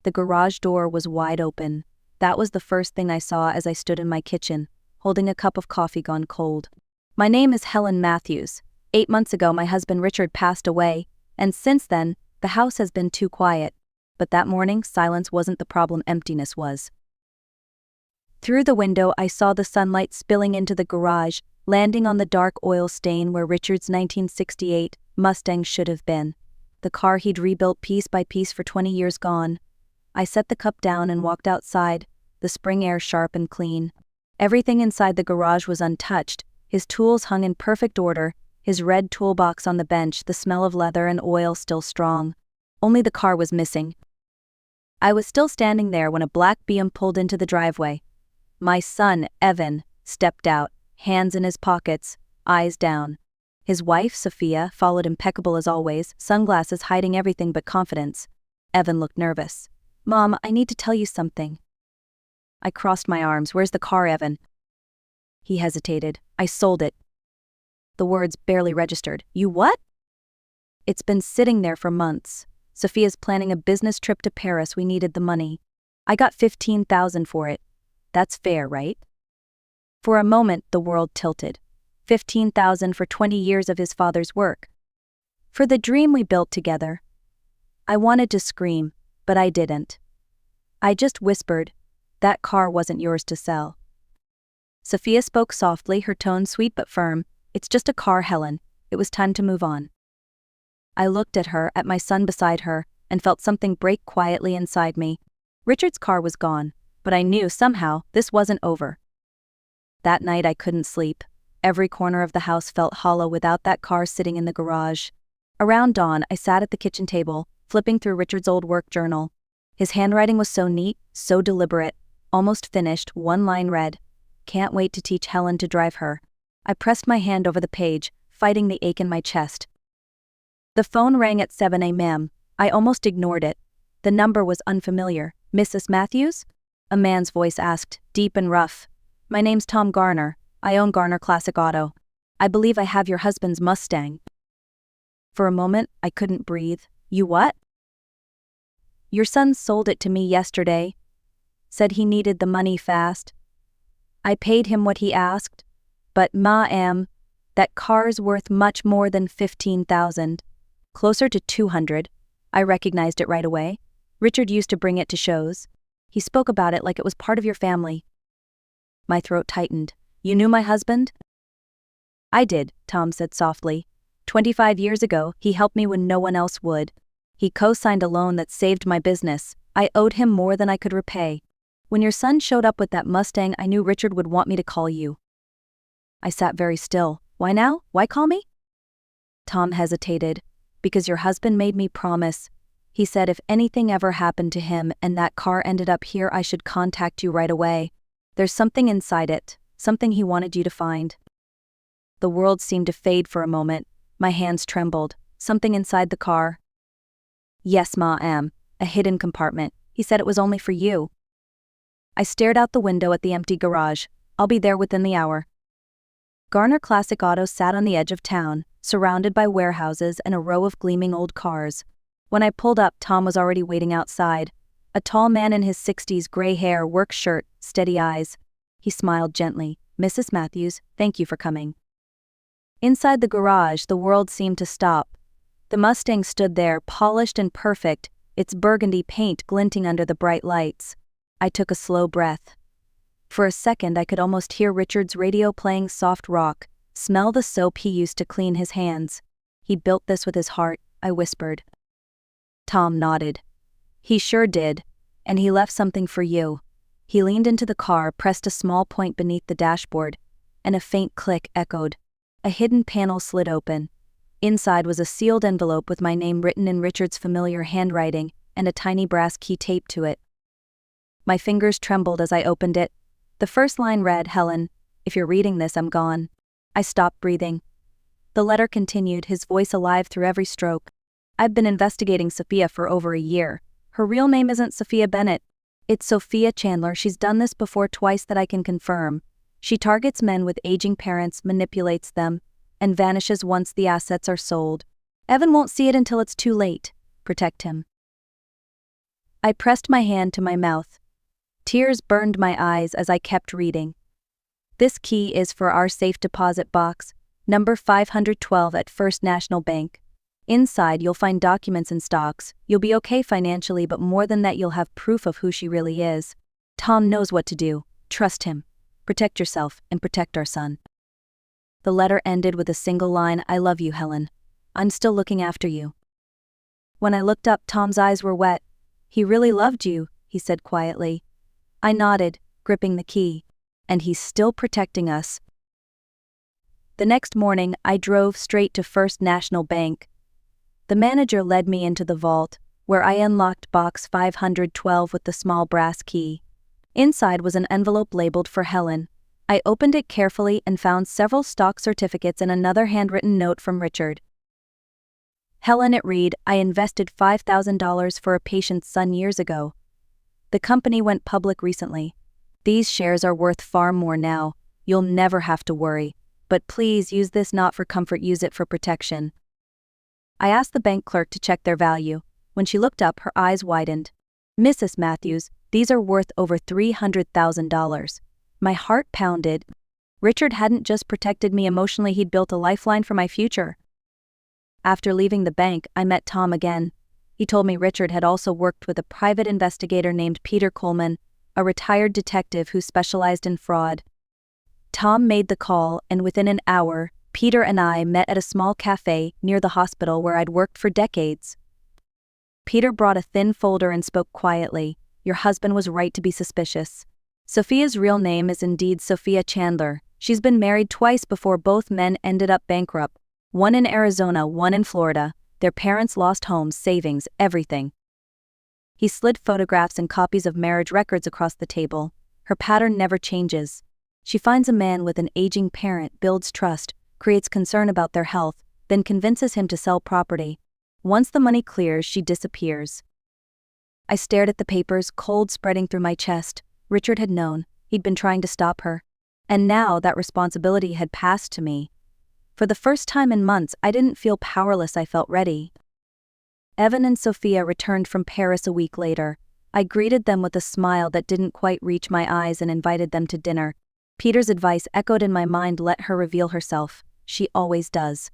The garage door was wide open. That was the first thing I saw as I stood in my kitchen, holding a cup of coffee gone cold. My name is Helen Matthews. 8 months ago my husband Richard passed away, and since then, the house has been too quiet. But that morning, silence wasn't the problem, emptiness was. Through the window I saw the sunlight spilling into the garage, landing on the dark oil stain where Richard's 1968 Mustang should have been. The car he'd rebuilt piece by piece for 20 years gone. I set the cup down and walked outside, the spring air sharp and clean. Everything inside the garage was untouched, his tools hung in perfect order, his red toolbox on the bench, the smell of leather and oil still strong. Only the car was missing. I was still standing there when a black BM pulled into the driveway. My son, Evan, stepped out, hands in his pockets, eyes down. His wife, Sophia, followed, impeccable as always, sunglasses hiding everything but confidence. Evan looked nervous. "Mom, I need to tell you something." I crossed my arms. "Where's the car, Evan?" He hesitated. "I sold it." The words barely registered. "You what?" "It's been sitting there for months. Sophia's planning a business trip to Paris. We needed the money. I got $15,000 for it. That's fair, right?" For a moment, the world tilted. $15,000 for 20 years of his father's work. For the dream we built together. I wanted to scream, but I didn't. I just whispered, "That car wasn't yours to sell." Sophia spoke softly, her tone sweet but firm. "It's just a car, Helen. It was time to move on." I looked at her, at my son beside her, and felt something break quietly inside me. Richard's car was gone, but I knew somehow this wasn't over. That night I couldn't sleep. Every corner of the house felt hollow without that car sitting in the garage. Around dawn, I sat at the kitchen table, flipping through Richard's old work journal. His handwriting was so neat, so deliberate, almost finished. One line read, "Can't wait to teach Helen to drive her." I pressed my hand over the page, fighting the ache in my chest. The phone rang at 7 a.m. I almost ignored it. The number was unfamiliar. "Mrs. Matthews?" A man's voice asked, deep and rough. "My name's Tom Garner. I own Garner Classic Auto. I believe I have your husband's Mustang." For a moment, I couldn't breathe. "You what?" "Your son sold it to me yesterday. Said he needed the money fast. I paid him what he asked. But ma'am, that car's worth much more than $15,000. Closer to $200. I recognized it right away. Richard used to bring it to shows. He spoke about it like it was part of your family." My throat tightened. "You knew my husband?" "I did," Tom said softly. 25 years ago, he helped me when no one else would. He co-signed a loan that saved my business. I owed him more than I could repay. When your son showed up with that Mustang, I knew Richard would want me to call you." I sat very still. "Why now? Why call me?" Tom hesitated. "Because your husband made me promise. He said if anything ever happened to him and that car ended up here, I should contact you right away. There's something inside it, something he wanted you to find." The world seemed to fade for a moment. My hands trembled. "Something inside the car?" "Yes, ma'am. A hidden compartment. He said it was only for you." I stared out the window at the empty garage. "I'll be there within the hour." Garner Classic Auto sat on the edge of town, surrounded by warehouses and a row of gleaming old cars. When I pulled up, Tom was already waiting outside. A tall man in his 60s, gray hair, work shirt, steady eyes. He smiled gently. "Mrs. Matthews, thank you for coming." Inside the garage, the world seemed to stop. The Mustang stood there, polished and perfect, its burgundy paint glinting under the bright lights. I took a slow breath. For a second, I could almost hear Richard's radio playing soft rock, smell the soap he used to clean his hands. "He built this with his heart," I whispered. Tom nodded. "He sure did. And he left something for you." He leaned into the car, pressed a small point beneath the dashboard, and a faint click echoed. A hidden panel slid open. Inside was a sealed envelope with my name written in Richard's familiar handwriting and a tiny brass key taped to it. My fingers trembled as I opened it. The first line read, "Helen, if you're reading this, I'm gone." I stopped breathing. The letter continued, his voice alive through every stroke. "I've been investigating Sophia for over a year. Her real name isn't Sophia Bennett. It's Sophia Chandler. She's done this before twice that I can confirm. She targets men with aging parents, manipulates them, and vanishes once the assets are sold. Evan won't see it until it's too late. Protect him." I pressed my hand to my mouth. Tears burned my eyes as I kept reading. This key is for our safe deposit box, number 512 at First National Bank. Inside you'll find documents and stocks. You'll be okay financially, but more than that you'll have proof of who she really is. Tom knows what to do. Trust him. Protect yourself and protect our son. The letter ended with a single line, I love you, Helen. I'm still looking after you. When I looked up, Tom's eyes were wet. He really loved you, he said quietly. I nodded, gripping the key. And he's still protecting us. The next morning, I drove straight to First National Bank. The manager led me into the vault, where I unlocked box 512 with the small brass key. Inside was an envelope labeled for Helen. I opened it carefully and found several stock certificates and another handwritten note from Richard. Helen, it read, I invested $5,000 for a patient's son years ago. The company went public recently. These shares are worth far more now. You'll never have to worry. But please use this not for comfort, use it for protection. I asked the bank clerk to check their value. When she looked up, her eyes widened. Mrs. Matthews, these are worth over $300,000. My heart pounded. Richard hadn't just protected me emotionally, he'd built a lifeline for my future. After leaving the bank, I met Tom again. He told me Richard had also worked with a private investigator named Peter Coleman, a retired detective who specialized in fraud. Tom made the call, and within an hour, Peter and I met at a small cafe near the hospital where I'd worked for decades. Peter brought a thin folder and spoke quietly. Your husband was right to be suspicious. Sophia's real name is indeed Sophia Chandler. She's been married twice before both men ended up bankrupt. One in Arizona, one in Florida. Their parents lost homes, savings, everything. He slid photographs and copies of marriage records across the table. Her pattern never changes. She finds a man with an aging parent, builds trust, creates concern about their health, then convinces him to sell property. Once the money clears, she disappears. I stared at the papers, cold spreading through my chest. Richard had known. He'd been trying to stop her. And now that responsibility had passed to me. For the first time in months, I didn't feel powerless, I felt ready. Evan and Sophia returned from Paris a week later. I greeted them with a smile that didn't quite reach my eyes and invited them to dinner. Peter's advice echoed in my mind, let her reveal herself. She always does.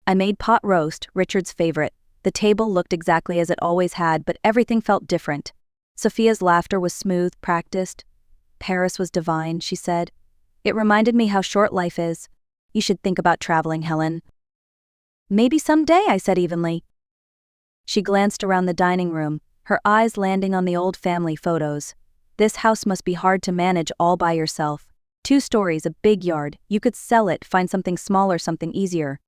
I made pot roast, Richard's favorite. The table looked exactly as it always had, but everything felt different. Sophia's laughter was smooth, practiced. Paris was divine, she said. It reminded me how short life is. You should think about traveling, Helen. Maybe someday, I said evenly. She glanced around the dining room, her eyes landing on the old family photos. This house must be hard to manage all by yourself. 2 stories, a big yard. You could sell it, find something smaller, something easier.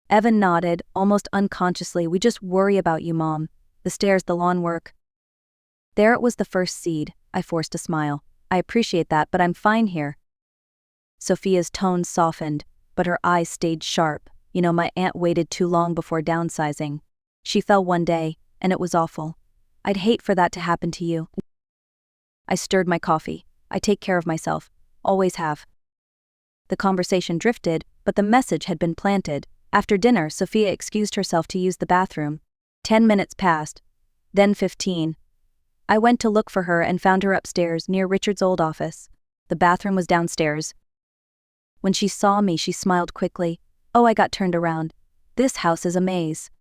Evan nodded, almost unconsciously. We just worry about you, Mom. The stairs, the lawn work. There it was, the first seed. I forced a smile. I appreciate that, but I'm fine here. Sophia's tone softened, but her eyes stayed sharp. You know, my aunt waited too long before downsizing. She fell one day, and it was awful. I'd hate for that to happen to you. I stirred my coffee. I take care of myself. Always have. The conversation drifted, but the message had been planted. After dinner, Sophia excused herself to use the bathroom. 10 minutes passed. Then 15. I went to look for her and found her upstairs near Richard's old office. The bathroom was downstairs. When she saw me, she smiled quickly. Oh, I got turned around. This house is a maze.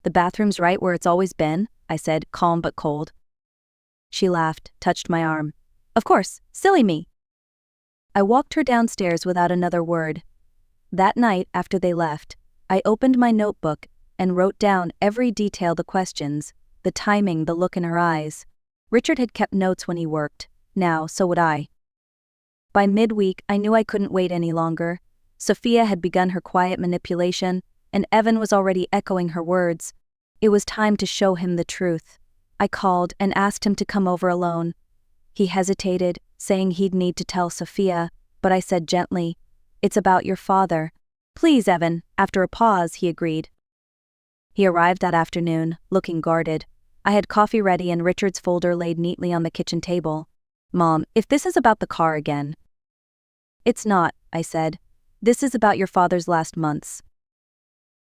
The bathroom's right where it's always been, I said, calm but cold. She laughed, touched my arm. Of course, silly me. I walked her downstairs without another word. That night, after they left, I opened my notebook and wrote down every detail, the questions, the timing, the look in her eyes. Richard had kept notes when he worked. Now, so would I. By midweek, I knew I couldn't wait any longer. Sophia had begun her quiet manipulation, and Evan was already echoing her words. It was time to show him the truth. I called and asked him to come over alone. He hesitated, saying he'd need to tell Sophia, but I said gently, it's about your father. Please, Evan. After a pause, he agreed. He arrived that afternoon, looking guarded. I had coffee ready and Richard's folder laid neatly on the kitchen table. Mom, if this is about the car again. It's not, I said. This is about your father's last months.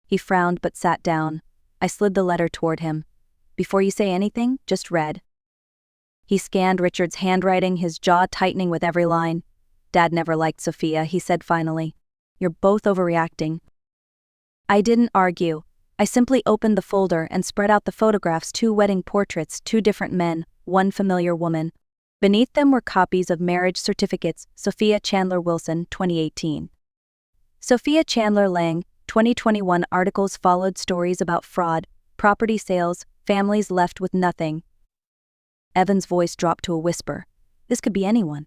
He frowned but sat down. I slid the letter toward him. Before you say anything, just read. He scanned Richard's handwriting, his jaw tightening with every line. Dad never liked Sophia, he said finally. You're both overreacting. I didn't argue. I simply opened the folder and spread out the photographs, 2 wedding portraits, 2 different men, 1 familiar woman. Beneath them were copies of marriage certificates. Sophia Chandler Wilson, 2018. Sophia Chandler Lang, 2021. Articles followed, stories about fraud, property sales, families left with nothing. Evan's voice dropped to a whisper. This could be anyone.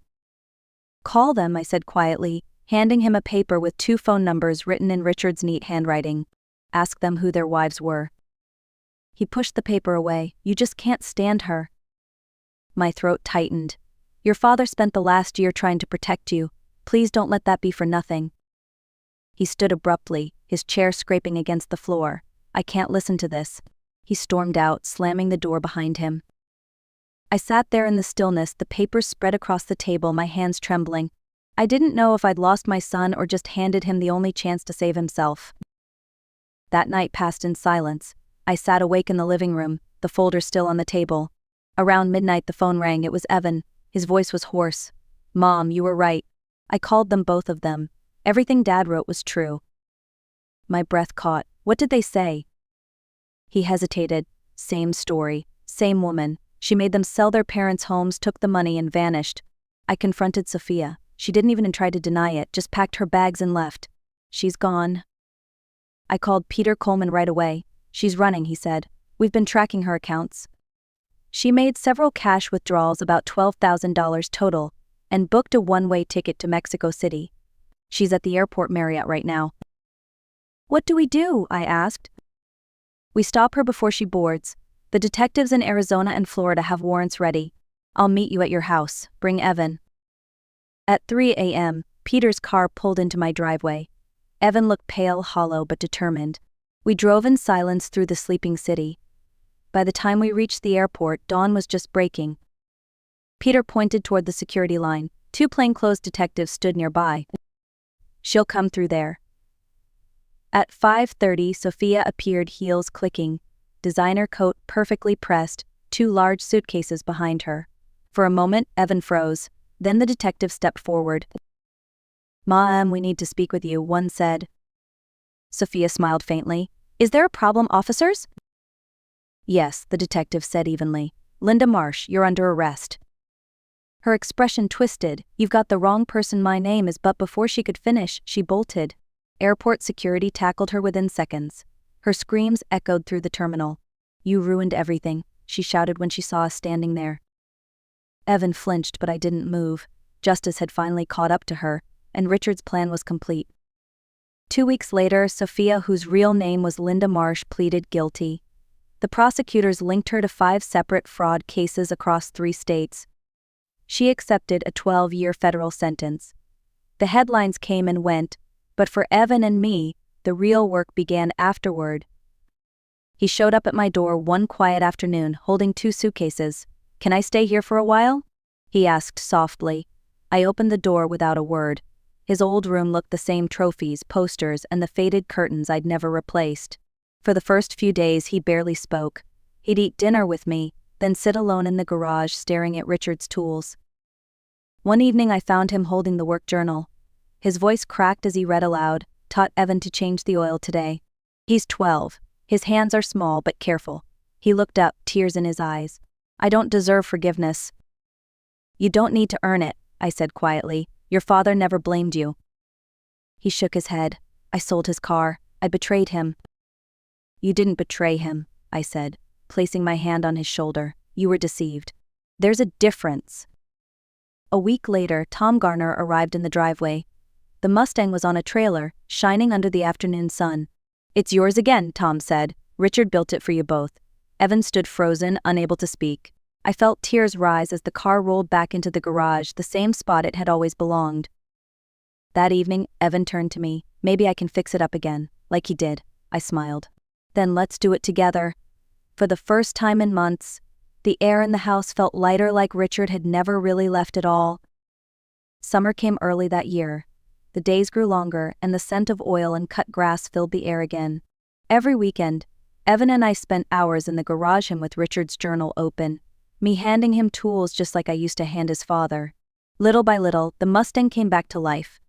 Call them, I said quietly, handing him a paper with 2 phone numbers written in Richard's neat handwriting. Ask them who their wives were. He pushed the paper away. You just can't stand her. My throat tightened. Your father spent the last year trying to protect you. Please don't let that be for nothing. He stood abruptly, his chair scraping against the floor. I can't listen to this. He stormed out, slamming the door behind him. I sat there in the stillness, the papers spread across the table, my hands trembling. I didn't know if I'd lost my son or just handed him the only chance to save himself. That night passed in silence. I sat awake in the living room, the folder still on the table. Around midnight the phone rang. It was Evan. His voice was hoarse. Mom, you were right. I called them, both of them. Everything Dad wrote was true. My breath caught. What did they say? He hesitated. Same story. Same woman. She made them sell their parents' homes, took the money, and vanished. I confronted Sophia. She didn't even try to deny it, just packed her bags and left. She's gone. I called Peter Coleman right away. She's running, he said. We've been tracking her accounts. She made several cash withdrawals, about $12,000 total, and booked a one-way ticket to Mexico City. She's at the airport Marriott right now. What do we do? I asked. We stop her before she boards. The detectives in Arizona and Florida have warrants ready. I'll meet you at your house. Bring Evan. At 3 a.m., Peter's car pulled into my driveway. Evan looked pale, hollow, but determined. We drove in silence through the sleeping city. By the time we reached the airport, dawn was just breaking. Peter pointed toward the security line. 2 plainclothes detectives stood nearby. She'll come through there. At 5:30, Sophia appeared, heels clicking, designer coat perfectly pressed, 2 large suitcases behind her. For a moment, Evan froze. Then the detective stepped forward. Mom, we need to speak with you, one said. Sophia smiled faintly. Is there a problem, officers? Yes, the detective said evenly. Linda Marsh, you're under arrest. Her expression twisted. You've got the wrong person, my name is, but before she could finish, she bolted. Airport security tackled her within seconds. Her screams echoed through the terminal. You ruined everything, she shouted when she saw us standing there. Evan flinched, but I didn't move. Justice had finally caught up to her, and Richard's plan was complete. 2 weeks later, Sophia, whose real name was Linda Marsh, pleaded guilty. The prosecutors linked her to 5 separate fraud cases across 3 states. She accepted a 12-year federal sentence. The headlines came and went, but for Evan and me, the real work began afterward. He showed up at my door one quiet afternoon, holding 2 suitcases. Can I stay here for a while? He asked softly. I opened the door without a word. His old room looked the same: trophies, posters, and the faded curtains I'd never replaced. For the first few days, he barely spoke. He'd eat dinner with me, then sit alone in the garage staring at Richard's tools. One evening I found him holding the work journal. His voice cracked as he read aloud, taught Evan to change the oil today. He's 12. His hands are small but careful. He looked up, tears in his eyes. I don't deserve forgiveness. You don't need to earn it, I said quietly. Your father never blamed you. He shook his head. I sold his car. I betrayed him. You didn't betray him, I said, placing my hand on his shoulder. You were deceived. There's a difference. A week later, Tom Garner arrived in the driveway. The Mustang was on a trailer, shining under the afternoon sun. It's yours again, Tom said. Richard built it for you both. Evan stood frozen, unable to speak. I felt tears rise as the car rolled back into the garage, the same spot it had always belonged. That evening, Evan turned to me. Maybe I can fix it up again, like he did. I smiled. Then let's do it together. For the first time in months, the air in the house felt lighter, like Richard had never really left at all. Summer came early that year. The days grew longer, and the scent of oil and cut grass filled the air again. Every weekend, Evan and I spent hours in the garage him with Richard's journal open, me handing him tools just like I used to hand his father. Little by little, the Mustang came back to life.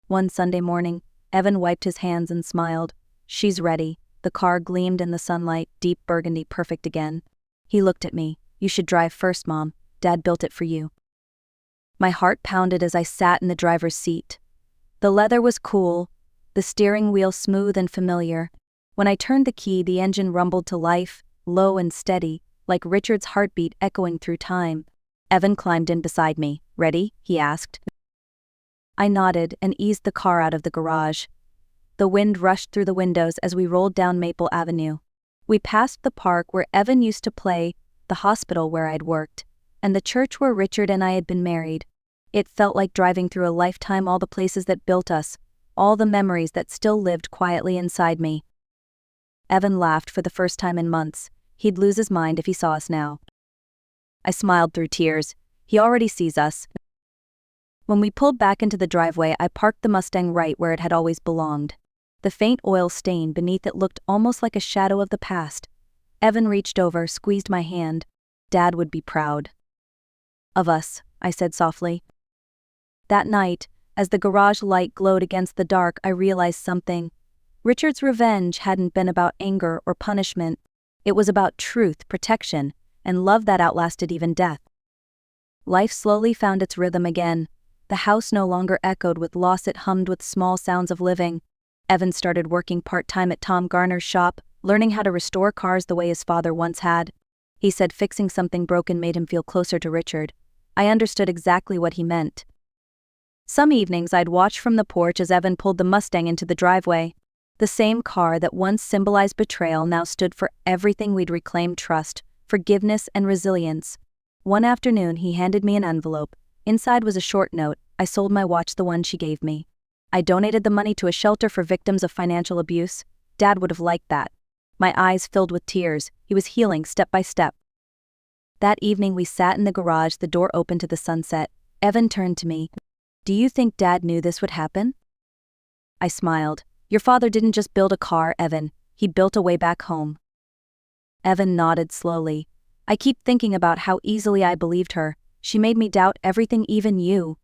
One Sunday morning, Evan wiped his hands and smiled. "She's ready." The car gleamed in the sunlight, deep burgundy, perfect again. He looked at me. "You should drive first, Mom. Dad built it for you." My heart pounded as I sat in the driver's seat. The leather was cool, the steering wheel smooth and familiar. When I turned the key, the engine rumbled to life, low and steady, like Richard's heartbeat echoing through time. Evan climbed in beside me. "Ready?" he asked. I nodded and eased the car out of the garage. The wind rushed through the windows as we rolled down Maple Avenue. We passed the park where Evan used to play, the hospital where I'd worked, and the church where Richard and I had been married. It felt like driving through a lifetime, all the places that built us, all the memories that still lived quietly inside me. Evan laughed for the first time in months. He'd lose his mind if he saw us now. I smiled through tears. He already sees us. When we pulled back into the driveway, I parked the Mustang right where it had always belonged. The faint oil stain beneath it looked almost like a shadow of the past. Evan reached over, squeezed my hand. "Dad would be proud of us," I said softly. That night, as the garage light glowed against the dark, I realized something. Richard's revenge hadn't been about anger or punishment. It was about truth, protection, and love that outlasted even death. Life slowly found its rhythm again. The house no longer echoed with loss, it hummed with small sounds of living. Evan started working part-time at Tom Garner's shop, learning how to restore cars the way his father once had. He said fixing something broken made him feel closer to Richard. I understood exactly what he meant. Some evenings I'd watch from the porch as Evan pulled the Mustang into the driveway. The same car that once symbolized betrayal now stood for everything we'd reclaimed: trust, forgiveness, and resilience. One afternoon he handed me an envelope. Inside was a short note. "I sold my watch, the one she gave me. I donated the money to a shelter for victims of financial abuse. Dad would have liked that." My eyes filled with tears. He was healing step by step. That evening we sat in the garage, the door open to the sunset. Evan turned to me. "Do you think Dad knew this would happen?" I smiled. "Your father didn't just build a car, Evan. He built a way back home." Evan nodded slowly. "I keep thinking about how easily I believed her. She made me doubt everything, even you."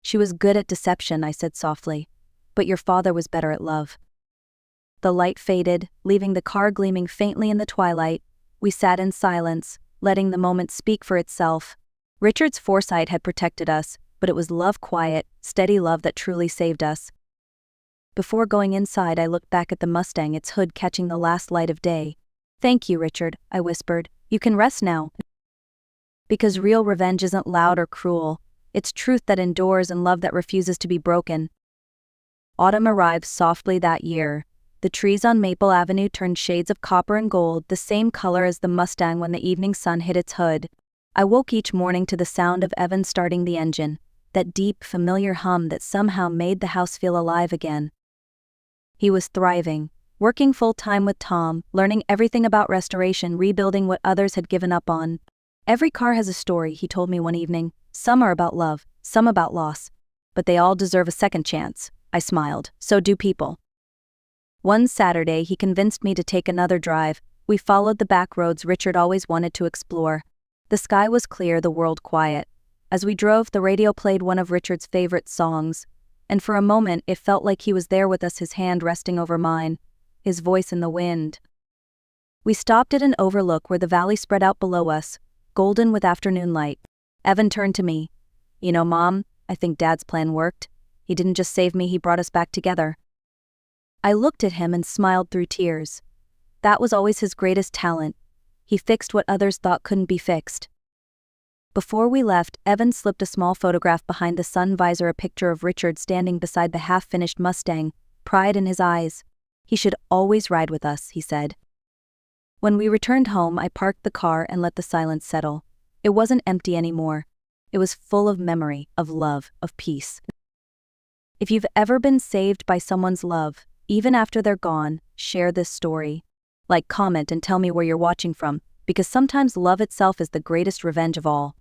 "She was good at deception," I said softly. "But your father was better at love." The light faded, leaving the car gleaming faintly in the twilight. We sat in silence, letting the moment speak for itself. Richard's foresight had protected us, but it was love, quiet, steady love, that truly saved us. Before going inside, I looked back at the Mustang, its hood catching the last light of day. "Thank you, Richard," I whispered. "You can rest now." Because real revenge isn't loud or cruel. It's truth that endures and love that refuses to be broken. Autumn arrived softly that year. The trees on Maple Avenue turned shades of copper and gold, the same color as the Mustang when the evening sun hit its hood. I woke each morning to the sound of Evan starting the engine, that deep, familiar hum that somehow made the house feel alive again. He was thriving, working full-time with Tom, learning everything about restoration, rebuilding what others had given up on. "Every car has a story," he told me one evening. "Some are about love, some about loss. But they all deserve a second chance." I smiled. "So do people." One Saturday he convinced me to take another drive. We followed the back roads Richard always wanted to explore. The sky was clear, the world quiet. As we drove, the radio played one of Richard's favorite songs, and for a moment it felt like he was there with us, his hand resting over mine, his voice in the wind. We stopped at an overlook where the valley spread out below us, golden with afternoon light. Evan turned to me. "You know, Mom, I think Dad's plan worked. He didn't just save me, he brought us back together." I looked at him and smiled through tears. That was always his greatest talent. He fixed what others thought couldn't be fixed. Before we left, Evan slipped a small photograph behind the sun visor, a picture of Richard standing beside the half-finished Mustang, pride in his eyes. "He should always ride with us," he said. When we returned home, I parked the car and let the silence settle. It wasn't empty anymore. It was full of memory, of love, of peace. If you've ever been saved by someone's love, even after they're gone, share this story. Like, comment, and tell me where you're watching from, because sometimes love itself is the greatest revenge of all.